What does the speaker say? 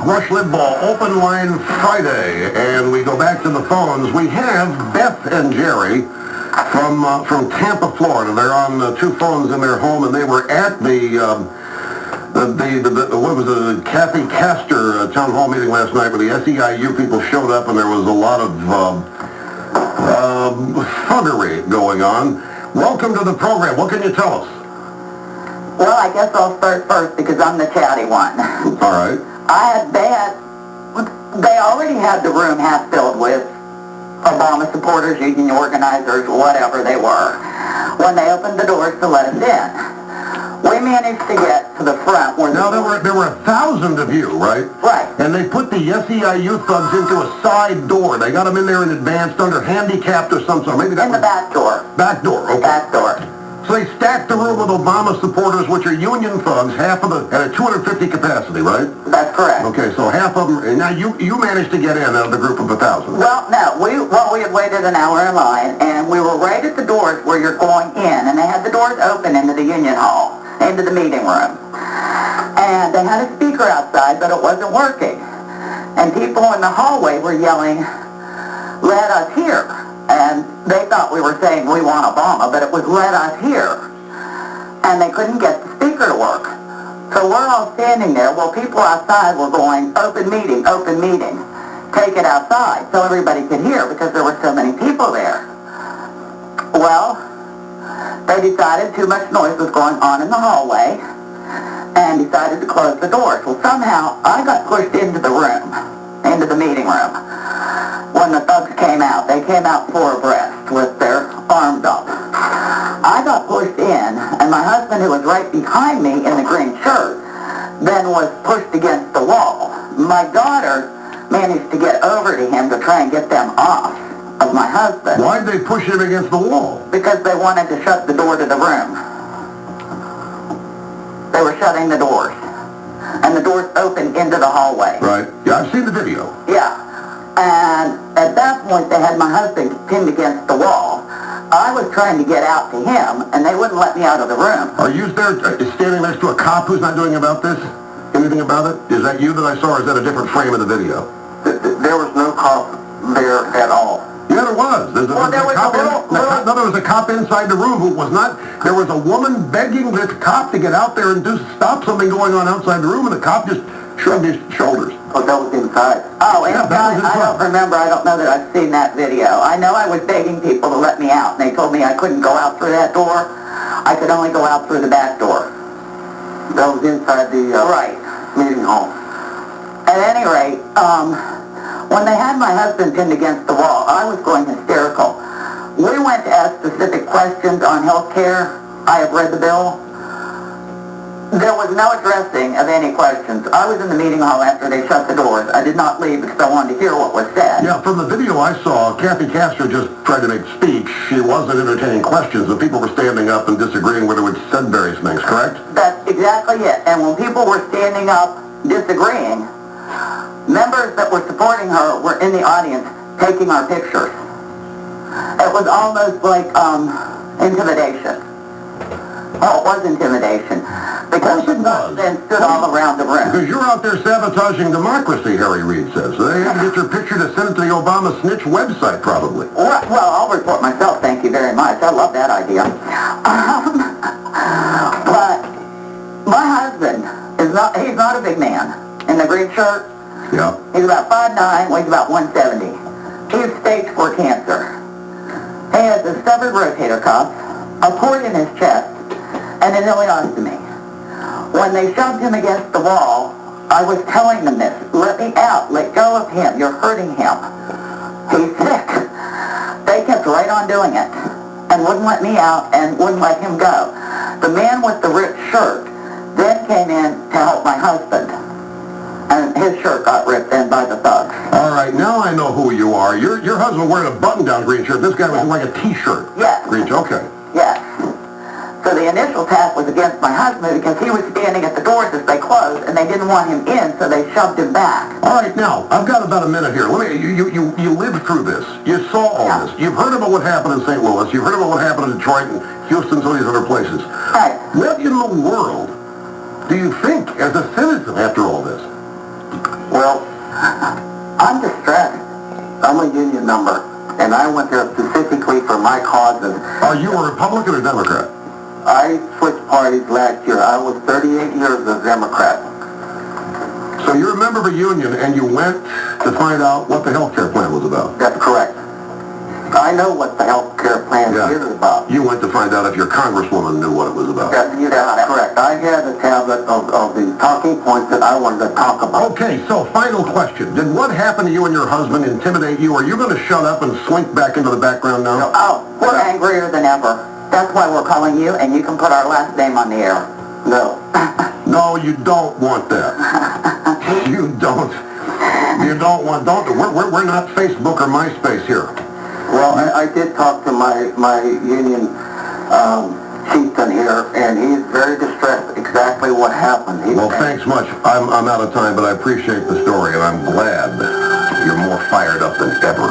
Rush Limbaugh Open Line Friday, and we go back to the phones. We have Beth and Jerry from Tampa, Florida. They're on two phones in their home, and they were at the Kathy Castor town hall meeting last night, where the SEIU people showed up, and there was a lot of thuggery going on. Welcome to the program. What can you tell us? Well, I guess I'll start first because I'm the chatty one. All right. They already had the room half filled with Obama supporters, union organizers, whatever they were, when they opened the doors to let us in. We managed to get to the front where now there were 1,000 of you, right? Right. And they put the SEIU thugs into a side door. They got them in there in advance under handicapped or some sort. Maybe that in the back door. Back door. Okay. Back door. So they stacked the room with Obama supporters, which are union thugs, half of the at a 250 capacity, right? That's correct. Okay, so half of them. And now you managed to get in out of the group of 1,000. Well, no, we had waited an hour in line, and we were right at the doors where you're going in, and they had the doors open into the union hall, into the meeting room, and they had a speaker outside, but it wasn't working, and people in the hallway were yelling, "Let us hear." And they thought we were saying we want Obama, but it was "let us hear." And they couldn't get the speaker to work. So we're all standing there. Well, people outside were going, open meeting, take it outside, so everybody could hear because there were so many people there. Well, they decided too much noise was going on in the hallway and decided to close the doors. Well, somehow I got pushed into the room, into the meeting room. When the thugs came out, they came out four abreast with their arms up. I got pushed in, and my husband, who was right behind me in the green shirt, then was pushed against the wall. My daughter managed to get over to him to try and get them off of my husband. Why'd they push him against the wall? Because they wanted to shut the door to the room. They were shutting the doors. And the doors opened into the hallway. Right. Yeah, I've seen the video. Yeah. And at that point, they had my husband pinned against the wall. I was trying to get out to him, and they wouldn't let me out of the room. Are you there standing next to a cop who's not doing about this? Anything about it? Is that you that I saw, or is that a different frame of the video? There was no cop there at all. Yeah, there was. There was a cop inside the room who was not. There was a woman begging this cop to get out there and stop something going on outside the room, and the cop just shrugged his shoulders. Oh, that was inside. Oh, yeah, inside? I don't remember. I don't know that I've seen that video. I know I was begging people to let me out, and they told me I couldn't go out through that door. I could only go out through the back door. That was inside the meeting hall. At any rate, when they had my husband pinned against the wall, I was going hysterical. We went to ask specific questions on health care. I have read the bill. There was no addressing of any questions. I was in the meeting hall after they shut the doors. I did not leave because I wanted to hear what was said. Yeah, from the video I saw, Kathy Castor just tried to make speech. She wasn't entertaining questions. The people were standing up and disagreeing with her, which said various things, correct? That's exactly it. And when people were standing up disagreeing, members that were supporting her were in the audience taking our pictures. It was almost like intimidation. Oh, it was intimidation. Because the thugs then stood all around the room. Because you're out there sabotaging democracy, Harry Reid says. So they have to get your picture to send it to the Obama Snitch website, probably. Well, I'll report myself, thank you very much. I love that idea. But my husband he's not a big man. In the green shirt, yeah. He's about 5'9", weighs about 170. He has stage 4 cancer. He has a severed rotator cuff, a cord in his chest, and an ileostomy. When they shoved him against the wall, I was telling them this, let me out, let go of him, you're hurting him. He's sick. They kept right on doing it and wouldn't let me out and wouldn't let him go. The man with the ripped shirt then came in to help my husband, and his shirt got ripped in by the thugs. All right, now I know who you are. Your husband wearing a button-down green shirt. This guy was like a T-shirt. Yes. Green shirt, okay. Yes. So the initial attack was against my husband because he was standing at the doors as they closed, and they didn't want him in, so they shoved him back. All right, now, I've got about a minute here. You lived through this. You saw all this. You've heard about what happened in St. Louis. You've heard about what happened in Detroit and Houston, some of these other places. Right. What in the world do you think as a citizen after all this? Well, I'm distressed. I'm a union member, and I went there specifically for my cause. And Are you a Republican or Democrat? I switched parties last year. I was 38 years a Democrat. So you're a member of a union, and you went to find out what the health care plan was about? That's correct. I know what the health care plan is about. You went to find out if your congresswoman knew what it was about? That's correct. I had a tablet of the talking points that I wanted to talk about. Okay, so final question. Did what happened to you and your husband intimidate you? Are you going to shut up and slink back into the background now? Oh, we're angrier than ever. That's why we're calling you, and you can put our last name on the air. No. No, you don't want that. You don't. You don't want, we're not Facebook or MySpace here. Well, I did talk to my union chieftain here, and he's very distressed exactly what happened. Well, thanks much. I'm out of time, but I appreciate the story, and I'm glad you're more fired up than ever.